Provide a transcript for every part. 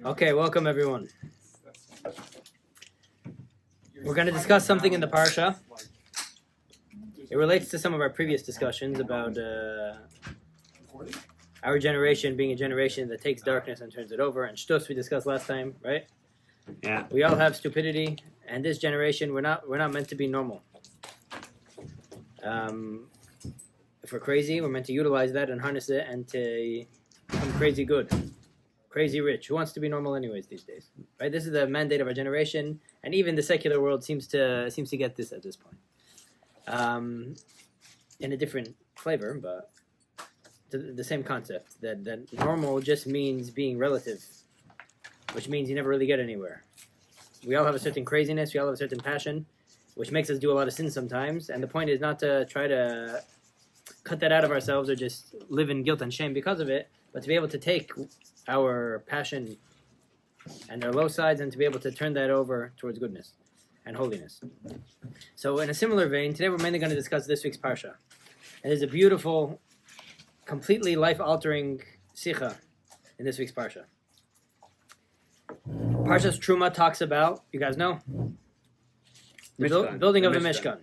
Okay, welcome everyone. We're going to discuss something in the parsha. It relates to some of our previous discussions about our generation being a generation that takes darkness and turns it over. And shtus we discussed last time, right? Yeah. We all have stupidity, and this generation we're not meant to be normal. If we're crazy, we're meant to utilize that and harness it and to become crazy good. Crazy rich. Who wants to be normal anyways these days? Right? This is the mandate of our generation, and even the secular world seems to get this at this point. In a different flavor, but the same concept. That normal just means being relative, which means you never really get anywhere. We all have a certain craziness, we all have a certain passion, which makes us do a lot of sins sometimes, and the point is not to try to cut that out of ourselves or just live in guilt and shame because of it, but to be able to take our passion and our low sides and to be able to turn that over towards goodness and holiness. So in a similar vein, today we're mainly going to discuss this week's parsha. And there's a beautiful, completely life-altering sikha in this week's parsha. Parsha's Truma talks about, you guys know, the building of the Mishkan.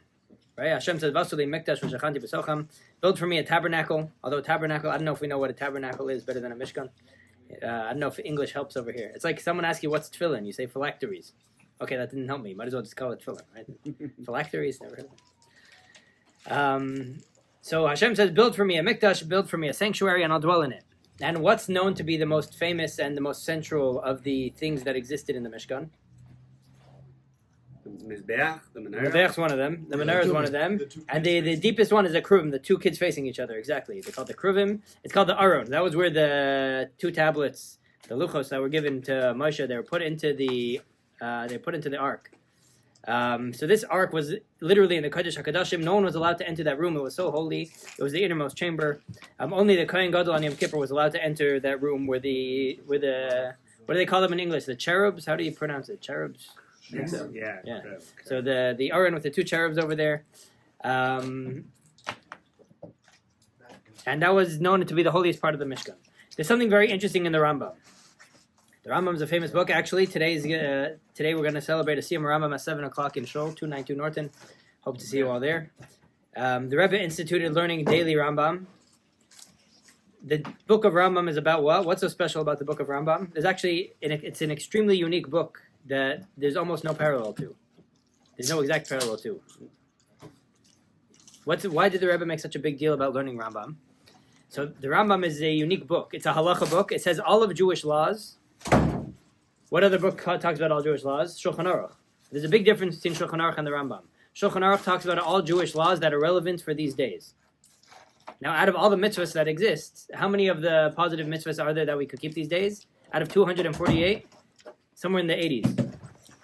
Right? Hashem says, "Vasuli mikdash v'shachanti b'socham." Build for me a tabernacle. Although tabernacle, I don't know if we know what a tabernacle is better than a Mishkan. I don't know if English helps over here. It's like someone asks you, what's tefillin? You say phylacteries. Okay, that didn't help me. Might as well just call it tefillin, right? Phylacteries, never heard of it. So Hashem says, build for me a mikdash, build for me a sanctuary, and I'll dwell in it. And what's known to be the most famous and the most central of the things that existed in the Mishkan? The Mizbeach, the Menorah. The is one of them. The Menorah is one of them. And the deepest one is the Kruvim, the two kids facing each other, exactly. They're called the Kruvim. It's called the Aron. That was where the two tablets, the Luchos that were given to Moshe, they were put into the ark. So this ark was literally in the Kodesh HaKadoshim. No one was allowed to enter that room. It was so holy. It was the innermost chamber. Only the Kohen Gadol on Yom Kippur was allowed to enter that room where the what do they call them in English? The cherubs? How do you pronounce it? Cherubs? Yes. So. Yeah. Okay. So the Aron with the two cherubs over there. And that was known to be the holiest part of the Mishkan. There's something very interesting in the Rambam. The Rambam is a famous book. Actually, today we're going to celebrate a Siyam Rambam at 7 o'clock in Shul, 292 Norton. Hope to see you all there. The Rebbe instituted learning daily Rambam. The book of Rambam is about what? What's so special about the book of Rambam? It's an extremely unique book that there's almost no parallel to. There's no exact parallel to. Why did the Rebbe make such a big deal about learning Rambam? So the Rambam is a unique book. It's a halacha book. It says all of Jewish laws. What other book talks about all Jewish laws? Shulchan Aruch. There's a big difference between Shulchan Aruch and the Rambam. Shulchan Aruch talks about all Jewish laws that are relevant for these days. Now, out of all the mitzvahs that exist, how many of the positive mitzvahs are there that we could keep these days? Out of 248? Somewhere in the 80s.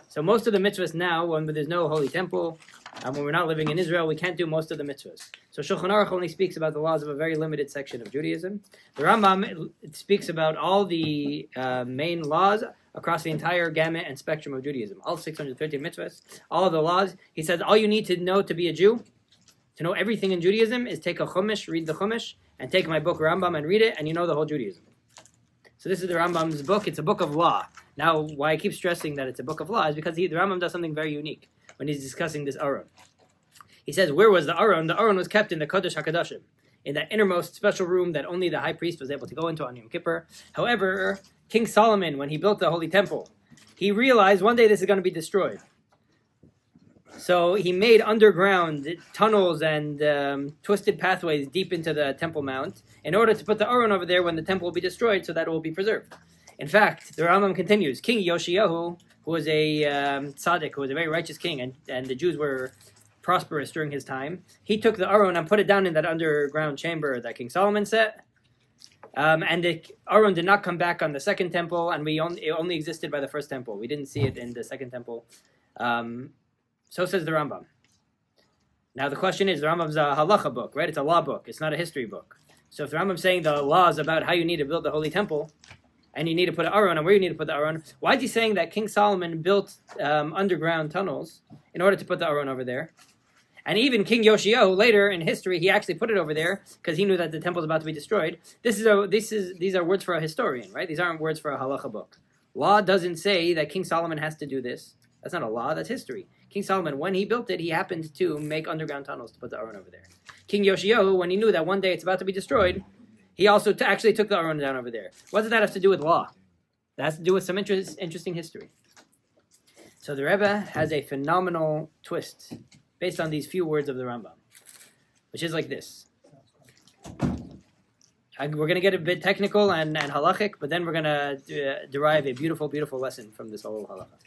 So most of the mitzvahs now, when there's no holy temple, when we're not living in Israel, we can't do most of the mitzvahs. So Shulchan Aruch only speaks about the laws of a very limited section of Judaism. The Rambam, it speaks about all the main laws across the entire gamut and spectrum of Judaism. All 613 mitzvahs, all of the laws. He says all you need to know to be a Jew, to know everything in Judaism, is take a Chumash, read the Chumash, and take my book Rambam and read it, and you know the whole Judaism. So this is the Rambam's book. It's a book of law. Now, why I keep stressing that it's a book of law is because the Rambam does something very unique when he's discussing this Aron. He says, where was the Aron? The Aron was kept in the Kodesh HaKadoshim, in that innermost special room that only the high priest was able to go into on Yom Kippur. However, King Solomon, when he built the Holy Temple, he realized one day this is going to be destroyed. So he made underground tunnels and twisted pathways deep into the Temple Mount in order to put the Aron over there when the temple will be destroyed so that it will be preserved. In fact, the Rambam continues, King Yoshiyahu, who was a tzaddik, who was a very righteous king, and the Jews were prosperous during his time, he took the Aron and put it down in that underground chamber that King Solomon set. And the Aron did not come back on the second temple, and it only existed by the first temple. We didn't see it in the second temple. So says the Rambam. Now the question is, the Rambam's a halacha book, right? It's a law book. It's not a history book. So if the Rambam's saying the laws about how you need to build the holy temple, and you need to put an Aron, and where you need to put the Aron, why is he saying that King Solomon built underground tunnels in order to put the Aron over there? And even King Yoshiyahu, later in history, he actually put it over there because he knew that the temple was about to be destroyed. These are words for a historian, right? These aren't words for a halacha book. Law doesn't say that King Solomon has to do this. That's not a law, that's history. King Solomon, when he built it, he happened to make underground tunnels to put the Aron over there. King Yoshiyahu, when he knew that one day it's about to be destroyed, he also actually took the Aron down over there. What does that have to do with law? That has to do with some interesting history. So the Rebbe has a phenomenal twist based on these few words of the Rambam, which is like this. We're going to get a bit technical and halachic, but then we're going to derive a beautiful, beautiful lesson from this whole halacha.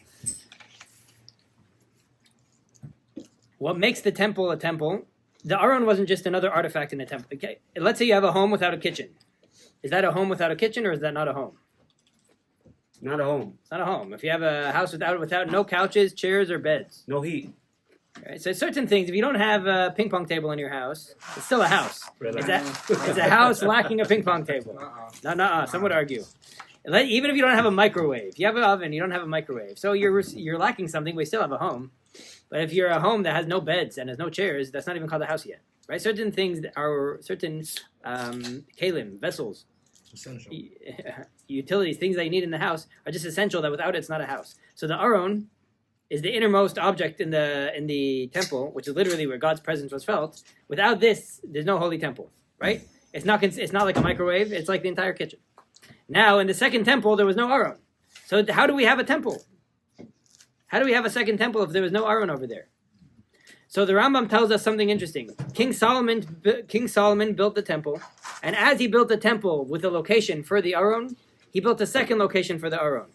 What makes the temple a temple? The Aron wasn't just another artifact in a temple. Okay? Let's say you have a home without a kitchen. Is that a home without a kitchen, or is that not a home? Not a home. It's not a home. If you have a house without no couches, chairs, or beds. No heat. Right? So certain things, if you don't have a ping pong table in your house, it's still a house. Really? It's a house lacking a ping pong table. Some would argue. Even if you don't have a microwave. You have an oven, you don't have a microwave. So you're lacking something, but you still have a home. But if you're a home that has no beds and has no chairs, that's not even called a house yet. Right? Certain things are certain kalim, vessels, Essential. utilities, things that you need in the house are just essential, that without it, it's not a house. So the Aron is the innermost object in the temple, which is literally where God's presence was felt. Without this, there's no holy temple, right? It's not like a microwave. It's like the entire kitchen. Now, in the second temple, there was no Aron. So how do we have a temple? How do we have a second temple if there was no Aron over there? So the Rambam tells us something interesting. King Solomon built the temple, and as he built the temple with a location for the Aron, he built a second location for the Aron.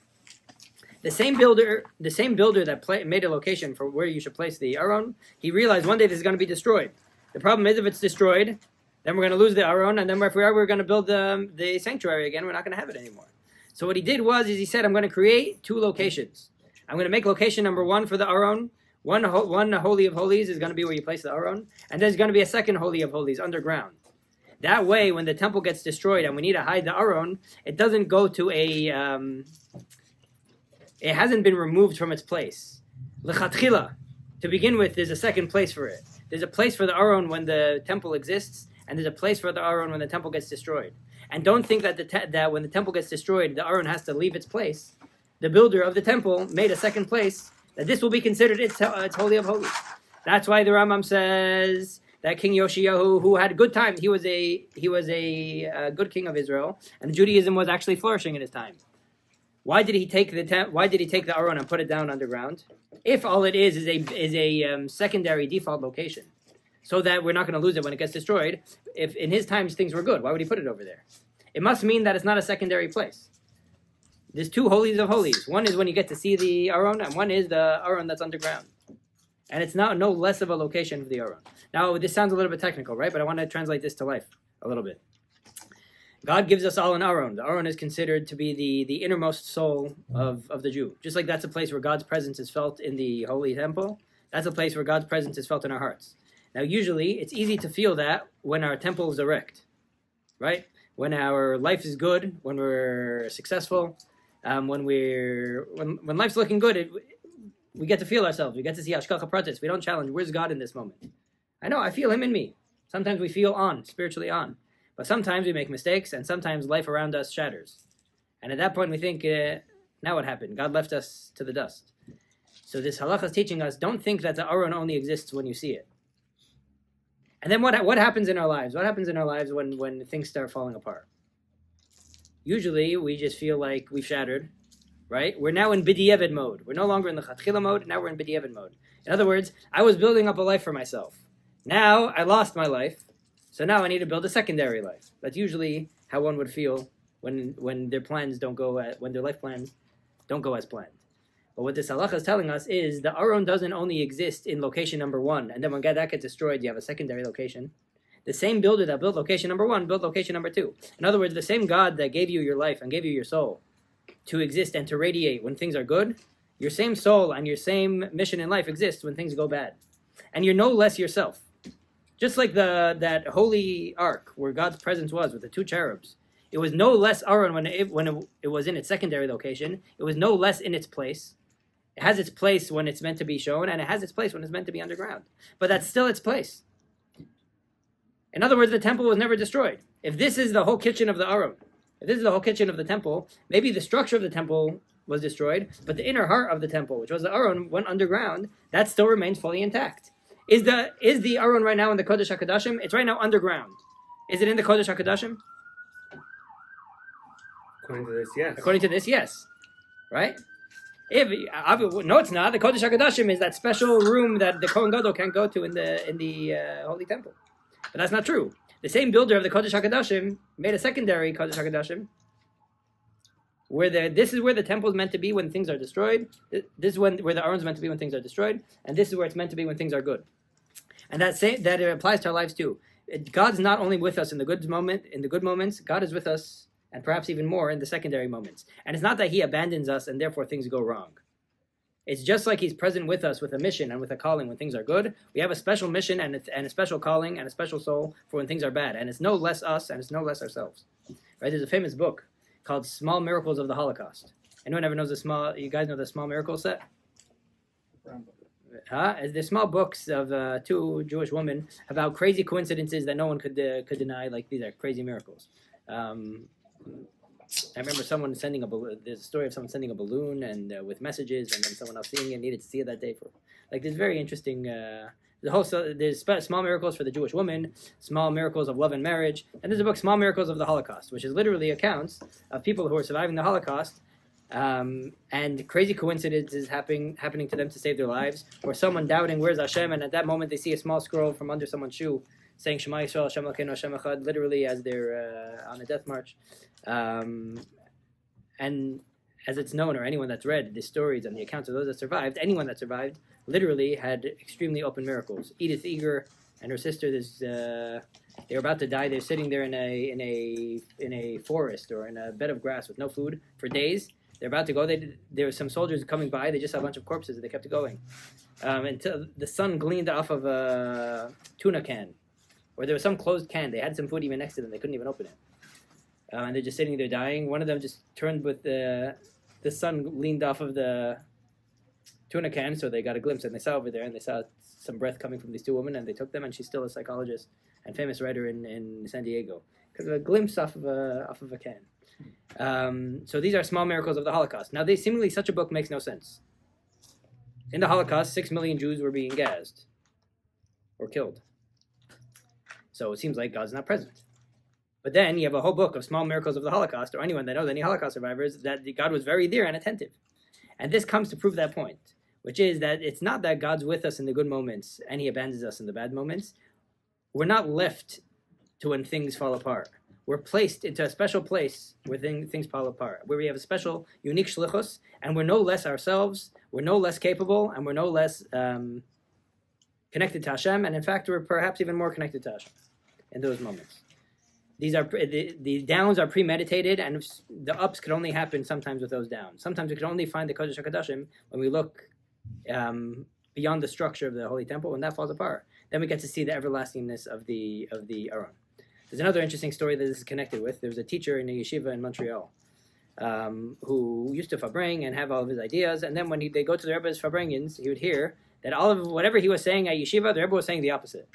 The same builder that made a location for where you should place the Aron, he realized one day this is going to be destroyed. The problem is, if it's destroyed, then we're going to lose the Aron, and then if we're going to build the sanctuary again, we're not going to have it anymore. So what he did he said, I'm going to create two locations. I'm going to make location number one for the Aron. One Holy of Holies is going to be where you place the Aron, and there's going to be a second Holy of Holies underground. That way, when the temple gets destroyed and we need to hide the Aron, it doesn't go to it hasn't been removed from its place. L'chatchila, to begin with, there's a second place for it. There's a place for the Aron when the temple exists, and there's a place for the Aron when the temple gets destroyed. And don't think that when the temple gets destroyed, the Aron has to leave its place. The builder of the temple made a second place, that this will be considered its Holy of Holies. That's why the Rambam says that King Yoshiyahu, who had a good time, he was a good king of Israel, and Judaism was actually flourishing in his time. Why did he take the Aron and put it down underground? If all it is a secondary default location, so that we're not going to lose it when it gets destroyed. If in his times things were good, why would he put it over there? It must mean that it's not a secondary place. There's two holies of holies. One is when you get to see the Aron, and one is the Aron that's underground. And it's no less of a location for the Aron. Now, this sounds a little bit technical, right? But I want to translate this to life a little bit. God gives us all an Aron. The Aron is considered to be the innermost soul of the Jew. Just like that's a place where God's presence is felt in the holy temple, that's a place where God's presence is felt in our hearts. Now, usually, it's easy to feel that when our temple is erect, right? When our life is good, when we're successful, when life's looking good, we get to feel ourselves. We get to see hashkacha pratis. We don't challenge, where's God in this moment? I know, I feel him in me. Sometimes we feel spiritually on. But sometimes we make mistakes, and sometimes life around us shatters. And at that point we think, now what happened? God left us to the dust. So this halacha is teaching us, don't think that the Aron only exists when you see it. And then what happens in our lives? What happens in our lives when things start falling apart? Usually we just feel like we've shattered, right? We're now in b'diavad mode. We're no longer in the chatchila mode, now we're in b'diavad mode. In other words, I was building up a life for myself. Now I lost my life, so now I need to build a secondary life. That's usually how one would feel when their plans don't go when their life plans don't go as planned. But what this halacha is telling us is the Aron doesn't only exist in location number one, and then when that gets destroyed, you have a secondary location. The same builder that built location number one built location number two. In other words, the same God that gave you your life and gave you your soul to exist and to radiate when things are good, your same soul and your same mission in life exists when things go bad. And you're no less yourself. Just like that holy ark where God's presence was with the two cherubs, it was no less Aron when it was in its secondary location. It was no less in its place. It has its place when it's meant to be shown, and it has its place when it's meant to be underground. But that's still its place. In other words, the temple was never destroyed. If this is the whole kitchen of the Aron, if this is the whole kitchen of the temple, maybe the structure of the temple was destroyed, but the inner heart of the temple, which was the Aron, went underground. That still remains fully intact. Is the Aron right now in the Kodesh HaKodashim? It's right now underground. Is it in the Kodesh HaKodashim? According to this, yes. According to this, yes. Right? No, it's not. The Kodesh HaKodashim is that special room that the Kohen Gadol can't go to in the Holy Temple. But that's not true. The same builder of the Kodesh HaKodashim made a secondary Kodesh HaKodashim, where this is where the temple is meant to be when things are destroyed. This is where the Aron is meant to be when things are destroyed, and this is where it's meant to be when things are good. And that it applies to our lives too. God's not only with us in the good moments. God is with us, and perhaps even more in the secondary moments. And it's not that He abandons us and therefore things go wrong. It's just like He's present with us with a mission and with a calling when things are good. We have a special mission and a special calling and a special soul for when things are bad. And it's no less us and it's no less ourselves. Right? There's a famous book called Small Miracles of the Holocaust. Anyone ever knows you guys know the Small Miracles set? There's small books of two Jewish women about crazy coincidences that no one could deny, like these are crazy miracles. I remember someone sending a balloon. There's a story of someone sending a balloon and with messages, and then someone else seeing it needed to see it that day for. Like there's very interesting. There's small miracles for the Jewish woman, small miracles of love and marriage, and there's a book, Small Miracles of the Holocaust, which is literally accounts of people who are surviving the Holocaust, and crazy coincidences happening to them to save their lives, or someone doubting where's Hashem, and at that moment they see a small scroll from under someone's shoe saying Shema Yisrael, Hashem Elokeinu, Hashem Echad, literally as they're on a death march. And as it's known, or anyone that's read the stories and the accounts of those that survived, anyone that survived literally had extremely open miracles. Edith Eger and her sister, they were about to die. They're sitting there in a forest or in a bed of grass with no food for days. They're about to go. There were some soldiers coming by. They just saw a bunch of corpses, and they kept going until the sun gleamed off of a tuna can, or there was some closed can. They had some food even next to them. They couldn't even open it. And they're just sitting there dying. One of them just turned with the sun leaned off of the tuna can, so they got a glimpse, and they saw over there, and they saw some breath coming from these two women, and they took them, and she's still a psychologist and famous writer in San Diego, because of a glimpse off of a can. So these are small miracles of the Holocaust. Now, seemingly such a book makes no sense. In the Holocaust, 6 million Jews were being gassed or killed. So it seems like God's not present. But then you have a whole book of small miracles of the Holocaust, or anyone that knows any Holocaust survivors, that God was very there and attentive. And this comes to prove that point, which is that it's not that God's with us in the good moments and He abandons us in the bad moments. We're not left to when things fall apart. We're placed into a special place where things fall apart, where we have a special, unique shlichus, and we're no less ourselves, we're no less capable, and we're no less connected to Hashem, and in fact, we're perhaps even more connected to Hashem in those moments. These are the downs are premeditated, and the ups could only happen sometimes with those downs. Sometimes we can only find the Kodesh HaKodashim when we look beyond the structure of the Holy Temple. When that falls apart, then we get to see the everlastingness of the Aron. There's another interesting story that this is connected with. There was a teacher in a yeshiva in Montreal who used to farbring and have all of his ideas, and then when they go to the Rebbe's farbringings, he would hear that all of whatever he was saying at yeshiva, the Rebbe was saying the opposite.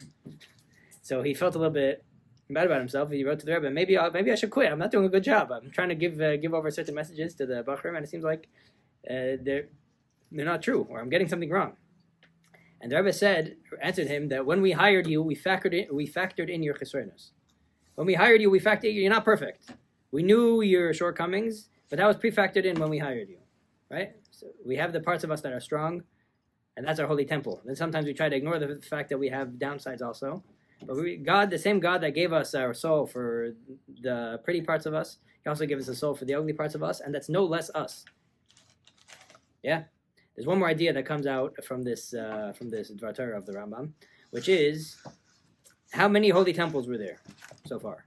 So he felt a little bit bad about himself. He wrote to the Rebbe, maybe I should quit. I'm not doing a good job. I'm trying to give over certain messages to the Bachrim, and it seems like they're not true, or I'm getting something wrong. And the Rebbe answered him that when we hired you, we factored in your chesronos. When we hired you, you're not perfect. We knew your shortcomings, but that was pre-factored in when we hired you, right? So we have the parts of us that are strong, and that's our holy temple. Then sometimes we try to ignore the fact that we have downsides also. But the same God that gave us our soul for the pretty parts of us, He also gave us a soul for the ugly parts of us, and that's no less us. Yeah? There's one more idea that comes out from this Dvar Torah of the Rambam, which is, how many holy temples were there so far?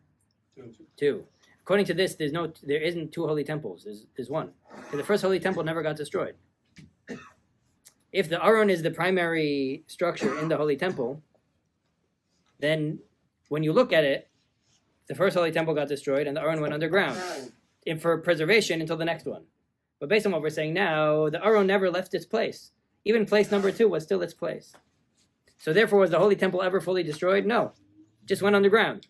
Two. According to this, there isn't two holy temples. There's one. The first holy temple never got destroyed. If the Aron is the primary structure in the holy temple, then when you look at it, the first holy temple got destroyed and the Aron went underground for preservation until the next one. But based on what we're saying now, the Aron never left its place. Even place number 2 was still its place. So therefore, was the holy temple ever fully destroyed? No. It just went underground.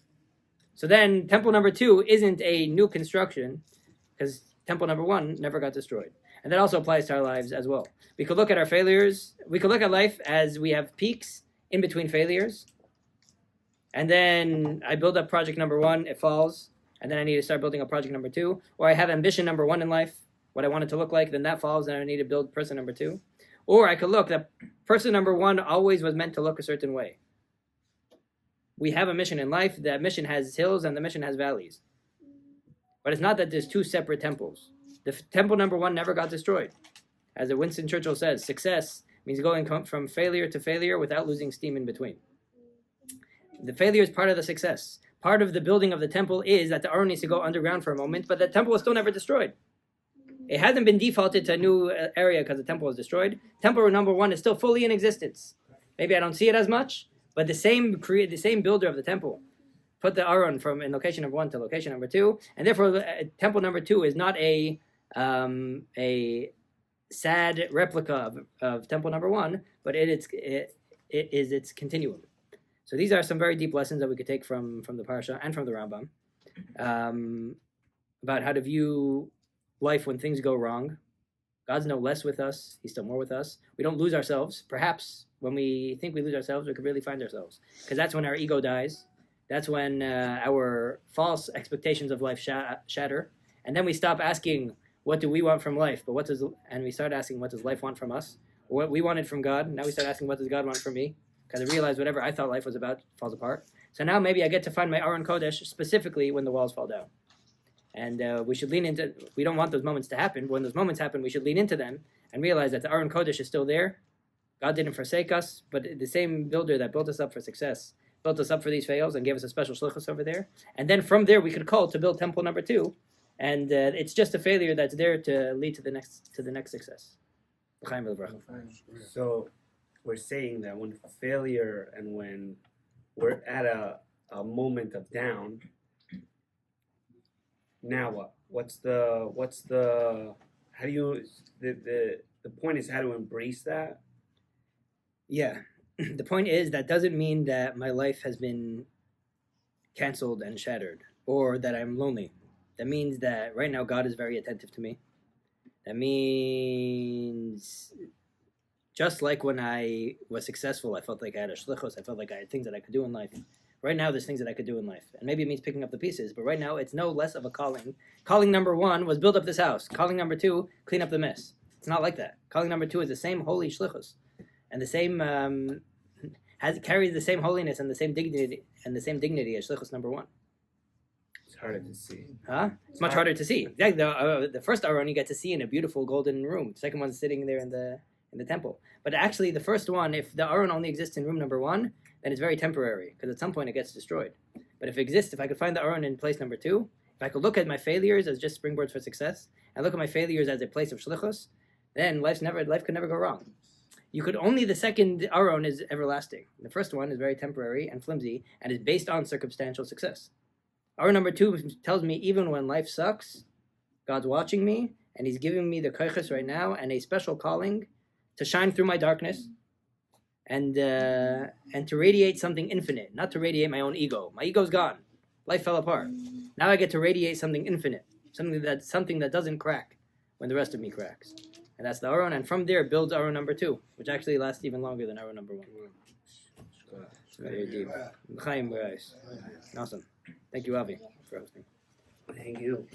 So then temple number 2 isn't a new construction, because temple number 1 never got destroyed. And that also applies to our lives as well. We could look at our failures. We could look at life as we have peaks in between failures. And then I build up project number 1, it falls. And then I need to start building up project number 2. Or I have ambition number 1 in life, what I want it to look like, then that falls, and I need to build person number 2. Or I could look that person number 1 always was meant to look a certain way. We have a mission in life. That mission has hills and the mission has valleys. But it's not that there's 2 separate temples. The temple number 1 never got destroyed. As Winston Churchill says, success means going from failure to failure without losing steam in between. The failure is part of the success. Part of the building of the temple is that the Aron needs to go underground for a moment, but the temple is still never destroyed. It hasn't been defaulted to a new area because the temple was destroyed. Temple number 1 is still fully in existence. Maybe I don't see it as much, but the same builder of the temple put the Aron from in location number 1 to location number 2, and therefore temple number 2 is not a sad replica of temple number 1, but it is its continuum. So these are some very deep lessons that we could take from the Parsha and from the Rambam about how to view life when things go wrong. God's no less with us. He's still more with us. We don't lose ourselves. Perhaps when we think we lose ourselves, we could really find ourselves. Because that's when our ego dies. That's when our false expectations of life shatter. And then we stop asking, what do we want from life? And we start asking, what does life want from us? Or what we wanted from God. Now we start asking, what does God want from me? Because I realize whatever I thought life was about falls apart. So now maybe I get to find my Aron Kodesh specifically when the walls fall down. And we should lean into, we don't want those moments to happen. When those moments happen, we should lean into them and realize that the Aron Kodesh is still there. God didn't forsake us, but the same builder that built us up for success built us up for these fails and gave us a special shlichus over there. And then from there, we could call to build temple number 2. And it's just a failure that's there to lead to the next success. So we're saying that when failure and when we're at a moment of down, now what? What's the how do you the point is how to embrace that? Yeah. The point is that doesn't mean that my life has been canceled and shattered or that I'm lonely. That means that right now God is very attentive to me. That means just like when I was successful, I felt like I had a shlichus, I felt like I had things that I could do in life. Right now, there's things that I could do in life. And maybe it means picking up the pieces, but right now, it's no less of a calling. Calling number 1 was build up this house. Calling number 2, clean up the mess. It's not like that. Calling number 2 is the same holy shlichus. And the same, carries the same holiness and the same dignity as shlichus number 1. It's harder to see. Huh? It's much harder to see. The first Aron you get to see in a beautiful golden room. The second one's sitting there in the temple. But actually, the first one, if the Aron only exists in room number 1, then it's very temporary, because at some point it gets destroyed. But if I could find the Aron in place number 2, if I could look at my failures as just springboards for success, and look at my failures as a place of shlichus, then life could never go wrong. The second Aron is everlasting. The first one is very temporary and flimsy, and is based on circumstantial success. Aron number 2 tells me even when life sucks, God's watching me, and He's giving me the koiches right now, and a special calling to shine through my darkness, and to radiate something infinite, not to radiate my own ego. My ego's gone. Life fell apart. Now I get to radiate something infinite, something that doesn't crack when the rest of me cracks. And that's the Aron, and from there builds Aron number 2, which actually lasts even longer than Aron number 1. It's very deep. Awesome. Thank you, Avi, for hosting. Thank you.